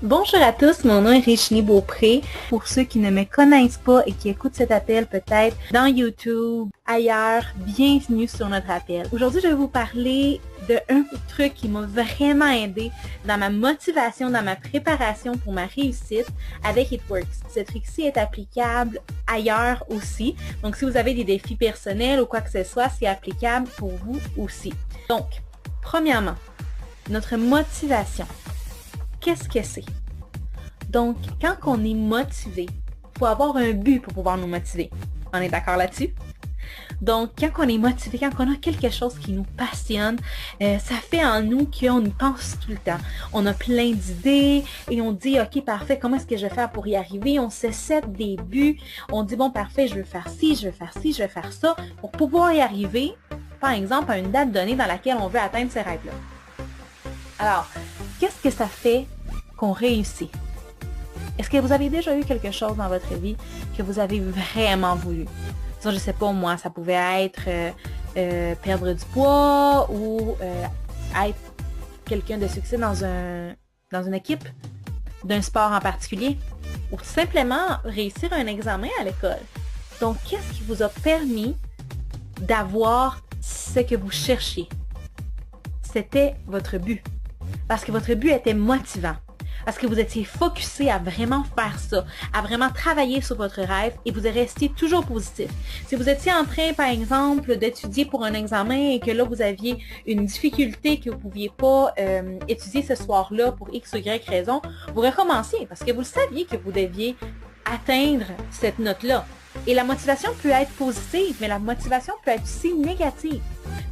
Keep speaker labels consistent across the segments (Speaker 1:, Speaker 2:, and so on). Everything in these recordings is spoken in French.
Speaker 1: Bonjour à tous, mon nom est Richely Beaupré. Pour ceux qui ne me connaissent pas et qui écoutent cet appel peut-être dans YouTube, ailleurs, bienvenue sur notre appel. Aujourd'hui, je vais vous parler d'un truc qui m'a vraiment aidé dans ma motivation, dans ma préparation pour ma réussite avec It Works. Ce truc-ci est applicable ailleurs aussi. Donc, si vous avez des défis personnels ou quoi que ce soit, c'est applicable pour vous aussi. Donc, premièrement, notre motivation. Qu'est-ce que c'est? Donc, quand on est motivé, il faut avoir un but pour pouvoir nous motiver. On est d'accord là-dessus? Donc, quand on est motivé, quand on a quelque chose qui nous passionne, ça fait en nous qu'on y pense tout le temps. On a plein d'idées et on dit, OK, parfait, comment est-ce que je vais faire pour y arriver? On se set des buts. On dit, bon, parfait, je veux faire ci, je veux faire ci, je veux faire ça. Pour pouvoir y arriver, par exemple, à une date donnée dans laquelle on veut atteindre ces rêves-là. Alors, qu'est-ce que ça fait qu'on réussit? Est-ce que vous avez déjà eu quelque chose dans votre vie que vous avez vraiment voulu? Disons, je sais pas moi, ça pouvait être perdre du poids ou être quelqu'un de succès dans une équipe, d'un sport en particulier, ou simplement réussir un examen à l'école. Donc, qu'est-ce qui vous a permis d'avoir ce que vous cherchiez? C'était votre but. Parce que votre but était motivant. Parce que vous étiez focusé à vraiment faire ça, à vraiment travailler sur votre rêve et vous restiez toujours positif. Si vous étiez en train, par exemple, d'étudier pour un examen et que là, vous aviez une difficulté que vous ne pouviez pas étudier ce soir-là pour X ou Y raison, vous recommenciez parce que vous le saviez que vous deviez atteindre cette note-là. Et la motivation peut être positive, mais la motivation peut être aussi négative.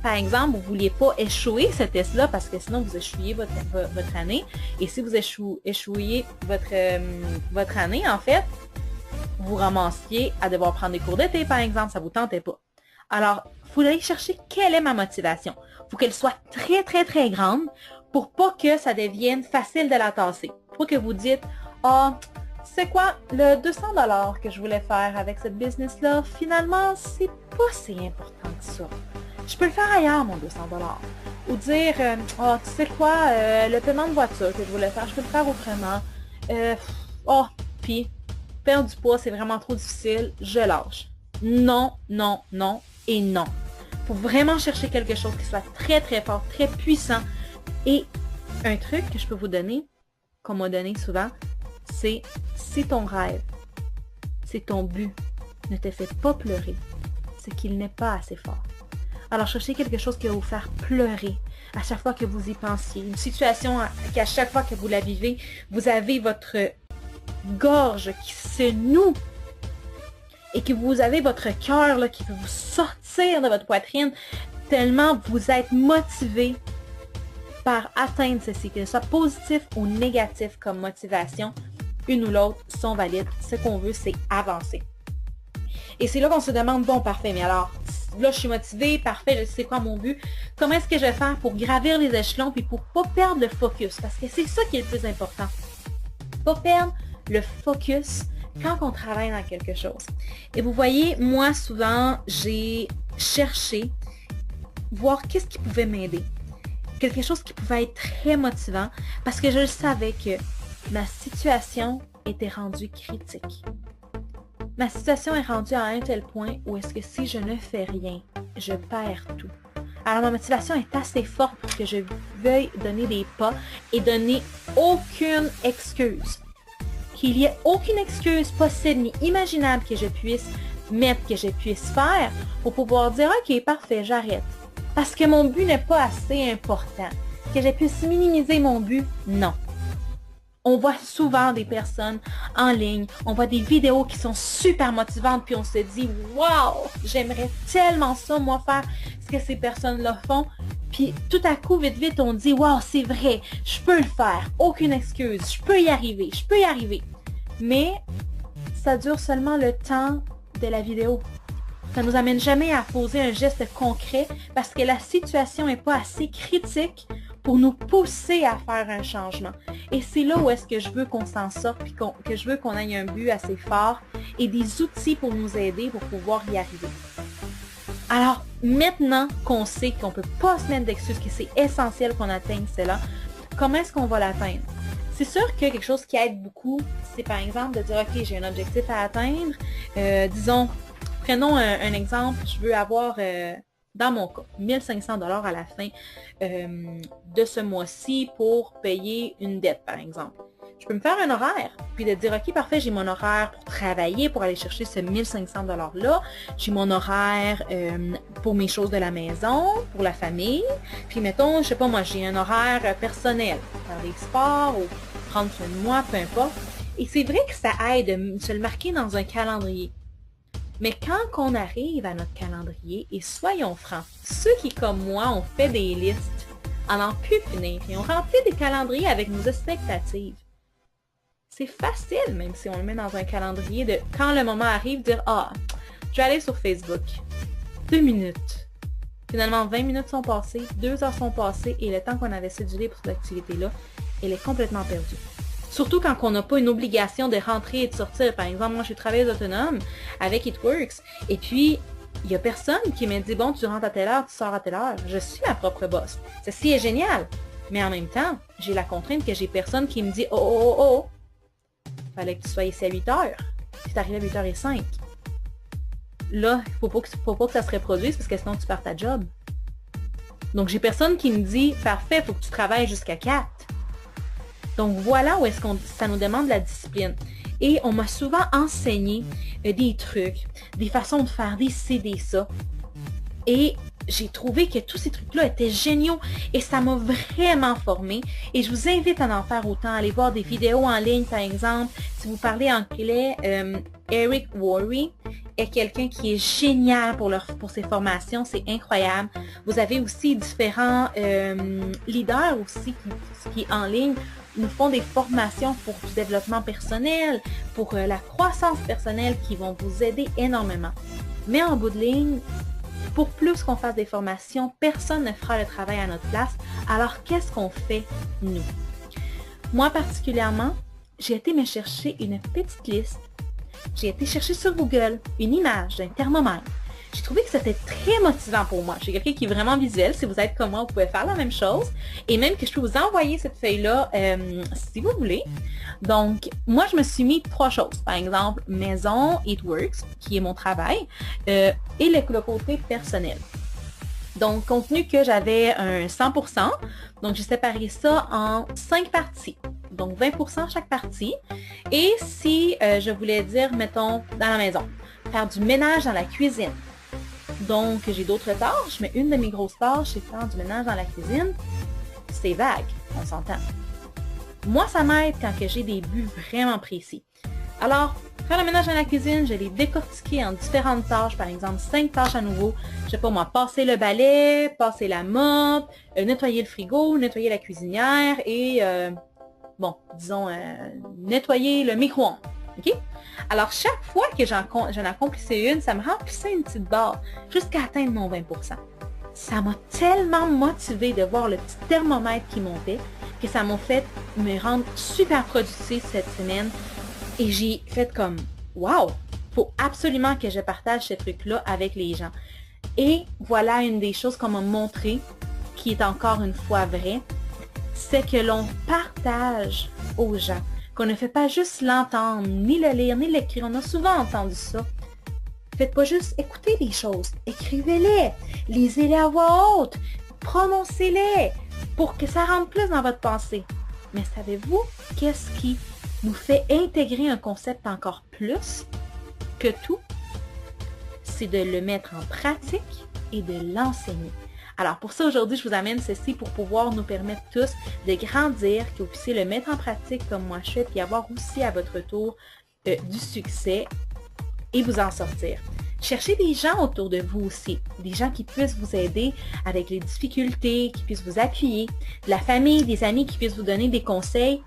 Speaker 1: Par exemple, vous ne vouliez pas échouer ce test-là parce que sinon vous échouiez votre année. Et si vous échouiez votre année, en fait, vous ramassiez à devoir prendre des cours d'été, par exemple, ça ne vous tentait pas. Alors, il faut aller chercher quelle est ma motivation. Il faut qu'elle soit très, très, très grande pour pas que ça devienne facile de la tasser. Pour que vous dites, ah, c'est quoi le 200$ que je voulais faire avec cette business-là? Finalement, c'est pas si important que ça. Je peux le faire ailleurs, mon 200$. Ou dire, oh, tu sais quoi, le paiement de voiture que je voulais faire, je peux le faire autrement. Puis, perdre du poids, c'est vraiment trop difficile, je lâche. Non, non, non et non. Il faut vraiment chercher quelque chose qui soit très, très fort, très puissant. Et un truc que je peux vous donner, qu'on m'a donné souvent, c'est ton rêve, c'est ton but, ne te fait pas pleurer, c'est qu'il n'est pas assez fort. Alors, cherchez quelque chose qui va vous faire pleurer à chaque fois que vous y pensiez. Une situation qu'à chaque fois que vous la vivez, vous avez votre gorge qui se noue et que vous avez votre cœur là, qui veut vous sortir de votre poitrine tellement vous êtes motivé par atteindre ceci, que ce soit positif ou négatif comme motivation, une ou l'autre sont valides. Ce qu'on veut, c'est avancer. Et c'est là qu'on se demande, bon, parfait, mais alors, là, je suis motivée, parfait, je sais quoi mon but. Comment est-ce que je vais faire pour gravir les échelons puis pour pas perdre le focus? Parce que c'est ça qui est le plus important. Pas perdre le focus quand on travaille dans quelque chose. Et vous voyez, moi, souvent, j'ai cherché voir qu'est-ce qui pouvait m'aider. Quelque chose qui pouvait être très motivant parce que je savais que ma situation était rendue critique. Ma situation est rendue à un tel point où est-ce que si je ne fais rien, je perds tout. Alors ma motivation est assez forte pour que je veuille donner des pas et donner aucune excuse. Qu'il n'y ait aucune excuse possible ni imaginable que je puisse mettre, que je puisse faire pour pouvoir dire « Ok, parfait, j'arrête ». Parce que mon but n'est pas assez important. Que je puisse minimiser mon but, non. On voit souvent des personnes en ligne, on voit des vidéos qui sont super motivantes, puis on se dit « Wow, j'aimerais tellement ça, moi, faire ce que ces personnes-là font. » Puis tout à coup, vite, vite, on dit « Wow, c'est vrai, je peux le faire, aucune excuse, je peux y arriver, je peux y arriver. » Mais ça dure seulement le temps de la vidéo. Ça ne nous amène jamais à poser un geste concret parce que la situation n'est pas assez critique pour nous pousser à faire un changement. Et c'est là où est-ce que je veux qu'on s'en sorte, puis que je veux qu'on ait un but assez fort et des outils pour nous aider pour pouvoir y arriver. Alors, maintenant qu'on sait qu'on ne peut pas se mettre d'excuses, que c'est essentiel qu'on atteigne cela, comment est-ce qu'on va l'atteindre? C'est sûr que quelque chose qui aide beaucoup, c'est par exemple de dire, ok, j'ai un objectif à atteindre. Disons, prenons un exemple, je veux avoir, dans mon cas, 1500 $ à la fin de ce mois-ci pour payer une dette, par exemple. Je peux me faire un horaire, puis de dire, ok, parfait, j'ai mon horaire pour travailler, pour aller chercher ce 1500 $-là. J'ai mon horaire pour mes choses de la maison, pour la famille. Puis mettons, je sais pas moi, j'ai un horaire personnel, faire des sports ou prendre soin de moi, peu importe. Et c'est vrai que ça aide de se le marquer dans un calendrier. Mais quand on arrive à notre calendrier, et soyons francs, ceux qui, comme moi, ont fait des listes, en n'en plus finir, et ont rempli des calendriers avec nos expectatives, c'est facile, même si on le met dans un calendrier, de quand le moment arrive, dire « Ah, je vais aller sur Facebook. 2 minutes. » Finalement, 20 minutes sont passées, 2 heures sont passées, et le temps qu'on avait cédulé pour cette activité-là, elle est complètement perdue. Surtout quand on n'a pas une obligation de rentrer et de sortir. Par exemple, moi, je suis travailleuse autonome avec It-Works, et puis, il n'y a personne qui me dit « Bon, tu rentres à telle heure, tu sors à telle heure. » Je suis ma propre boss. Ceci est génial. Mais en même temps, j'ai la contrainte que j'ai personne qui me dit « Oh, oh, oh, oh! Fallait que tu sois ici à 8 heures. Puis t'arrives à 8h05. Là, faut pas que ça se reproduise parce que sinon tu perds ta job. Donc, j'ai personne qui me dit « Parfait, faut que tu travailles jusqu'à 4. » Donc, voilà où est-ce que ça nous demande de la discipline. Et on m'a souvent enseigné des trucs, des façons de faire, des ci, des ça. Et j'ai trouvé que tous ces trucs-là étaient géniaux et ça m'a vraiment formée. Et je vous invite à en faire autant, aller voir des vidéos en ligne, par exemple. Si vous parlez anglais, Eric Worre est quelqu'un qui est génial pour ses formations, c'est incroyable. Vous avez aussi différents leaders aussi qui en ligne nous font des formations pour du développement personnel, pour la croissance personnelle qui vont vous aider énormément. Mais en bout de ligne, pour plus qu'on fasse des formations, personne ne fera le travail à notre place. Alors, qu'est-ce qu'on fait, nous? Moi, particulièrement, j'ai été me chercher une petite liste. J'ai été chercher sur Google une image d'un thermomètre. J'ai trouvé que c'était très motivant pour moi. Je suis quelqu'un qui est vraiment visuel. Si vous êtes comme moi, vous pouvez faire la même chose. Et même que je peux vous envoyer cette feuille-là si vous voulez. Donc, moi, je me suis mis 3 choses. Par exemple, maison, It-Works, qui est mon travail, et le côté personnel. Donc, compte tenu que j'avais un 100%, donc j'ai séparé ça en 5 parties. Donc, 20% chaque partie. Et si je voulais dire, mettons, dans la maison, faire du ménage dans la cuisine. Donc, j'ai d'autres tâches, mais une de mes grosses tâches, c'est faire du ménage dans la cuisine. C'est vague, on s'entend. Moi, ça m'aide quand j'ai des buts vraiment précis. Alors, faire le ménage dans la cuisine, je l'ai décortiqué en différentes tâches, par exemple 5 tâches à nouveau. Je sais pas moi, passer le balai, passer la mop, nettoyer le frigo, nettoyer la cuisinière et, bon, disons, nettoyer le micro-ondes. OK? Alors, chaque fois que j'en accomplissais une, ça me remplissait une petite barre jusqu'à atteindre mon 20%. Ça m'a tellement motivée de voir le petit thermomètre qui montait que ça m'a fait me rendre super productive cette semaine. Et j'ai fait comme, wow, faut absolument que je partage ce truc-là avec les gens. Et voilà une des choses qu'on m'a montré, qui est encore une fois vraie, c'est que l'on partage aux gens. Qu'on ne fait pas juste l'entendre, ni le lire, ni l'écrire. On a souvent entendu ça. Faites pas juste écouter les choses. Écrivez-les. Lisez-les à voix haute. Prononcez-les pour que ça rentre plus dans votre pensée. Mais savez-vous qu'est-ce qui nous fait intégrer un concept encore plus que tout? C'est de le mettre en pratique et de l'enseigner. Alors pour ça, aujourd'hui, je vous amène ceci pour pouvoir nous permettre tous de grandir, que vous puissiez le mettre en pratique comme moi je fais, puis avoir aussi à votre tour du succès et vous en sortir. Cherchez des gens autour de vous aussi, des gens qui puissent vous aider avec les difficultés, qui puissent vous appuyer, de la famille, des amis qui puissent vous donner des conseils.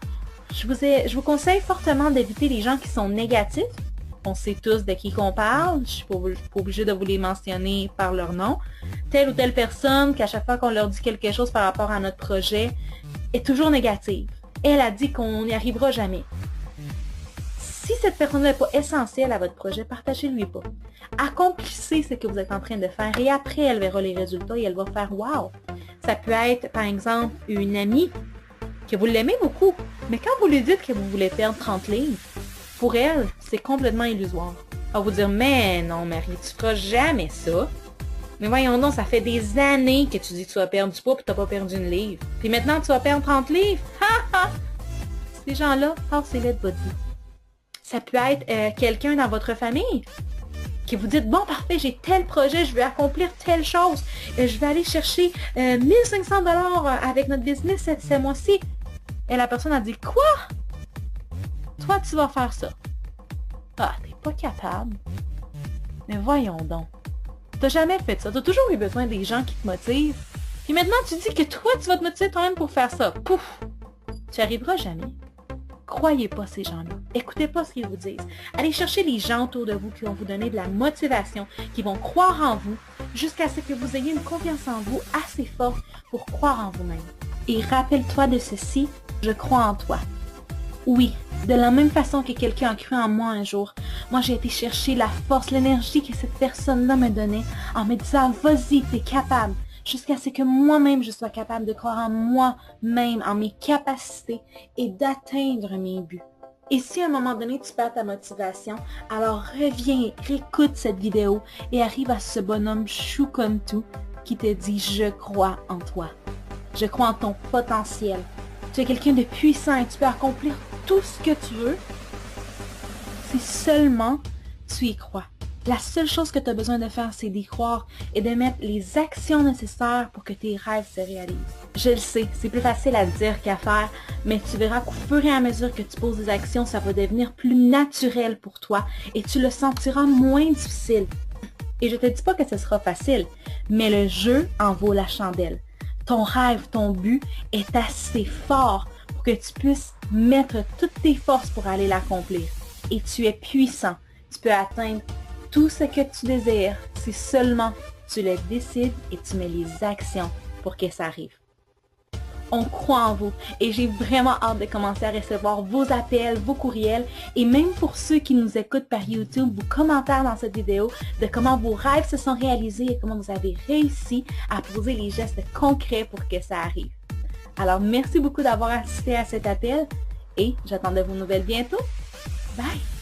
Speaker 1: Je vous conseille fortement d'éviter les gens qui sont négatifs. On sait tous de qui qu'on parle, je ne suis pas obligée de vous les mentionner par leur nom. Telle ou telle personne, qu'à chaque fois qu'on leur dit quelque chose par rapport à notre projet, est toujours négative. Elle a dit qu'on n'y arrivera jamais. Si cette personne-là n'est pas essentielle à votre projet, partagez-lui pas. Accomplissez ce que vous êtes en train de faire et après, elle verra les résultats et elle va faire « Wow! » Ça peut être, par exemple, une amie que vous l'aimez beaucoup. Mais quand vous lui dites que vous voulez perdre 30 livres, pour elle, c'est complètement illusoire. Elle va vous dire, mais non Marie, tu feras jamais ça. Mais voyons donc, ça fait des années que tu dis que tu vas perdre du poids et tu n'as pas perdu une livre. Puis maintenant, tu vas perdre 30 livres. Ha ha! Ces gens-là, passez-les de votre vie. Ça peut être quelqu'un dans votre famille qui vous dit, bon, parfait, j'ai tel projet, je vais accomplir telle chose. Je vais aller chercher 1500 $ avec notre business ce mois-ci. Et la personne a dit, quoi? Toi, tu vas faire ça. Ah, t'es pas capable. Mais voyons donc. T'as jamais fait ça. T'as toujours eu besoin des gens qui te motivent. Puis maintenant, tu dis que toi, tu vas te motiver toi-même pour faire ça. Pouf! Tu n'y arriveras jamais. Croyez pas ces gens-là. Écoutez pas ce qu'ils vous disent. Allez chercher les gens autour de vous qui vont vous donner de la motivation, qui vont croire en vous, jusqu'à ce que vous ayez une confiance en vous assez forte pour croire en vous-même. Et rappelle-toi de ceci, je crois en toi. Oui, de la même façon que quelqu'un a cru en moi un jour, moi j'ai été chercher la force, l'énergie que cette personne-là me donnait en me disant « Vas-y, t'es capable », jusqu'à ce que moi-même je sois capable de croire en moi-même, en mes capacités et d'atteindre mes buts. Et si à un moment donné tu perds ta motivation, alors reviens, réécoute cette vidéo et arrive à ce bonhomme chou comme tout qui te dit « Je crois en toi, je crois en ton potentiel ». Tu es quelqu'un de puissant et tu peux accomplir tout ce que tu veux si seulement tu y crois. La seule chose que tu as besoin de faire, c'est d'y croire et de mettre les actions nécessaires pour que tes rêves se réalisent. Je le sais, c'est plus facile à dire qu'à faire, mais tu verras qu'au fur et à mesure que tu poses des actions, ça va devenir plus naturel pour toi et tu le sentiras moins difficile. Et je te dis pas que ce sera facile, mais le jeu en vaut la chandelle. Ton rêve, ton but est assez fort pour que tu puisses mettre toutes tes forces pour aller l'accomplir. Et tu es puissant. Tu peux atteindre tout ce que tu désires si seulement tu le décides et tu mets les actions pour que ça arrive. On croit en vous et j'ai vraiment hâte de commencer à recevoir vos appels, vos courriels et même pour ceux qui nous écoutent par YouTube, vos commentaires dans cette vidéo de comment vos rêves se sont réalisés et comment vous avez réussi à poser les gestes concrets pour que ça arrive. Alors merci beaucoup d'avoir assisté à cet appel et j'attends de vos nouvelles bientôt. Bye!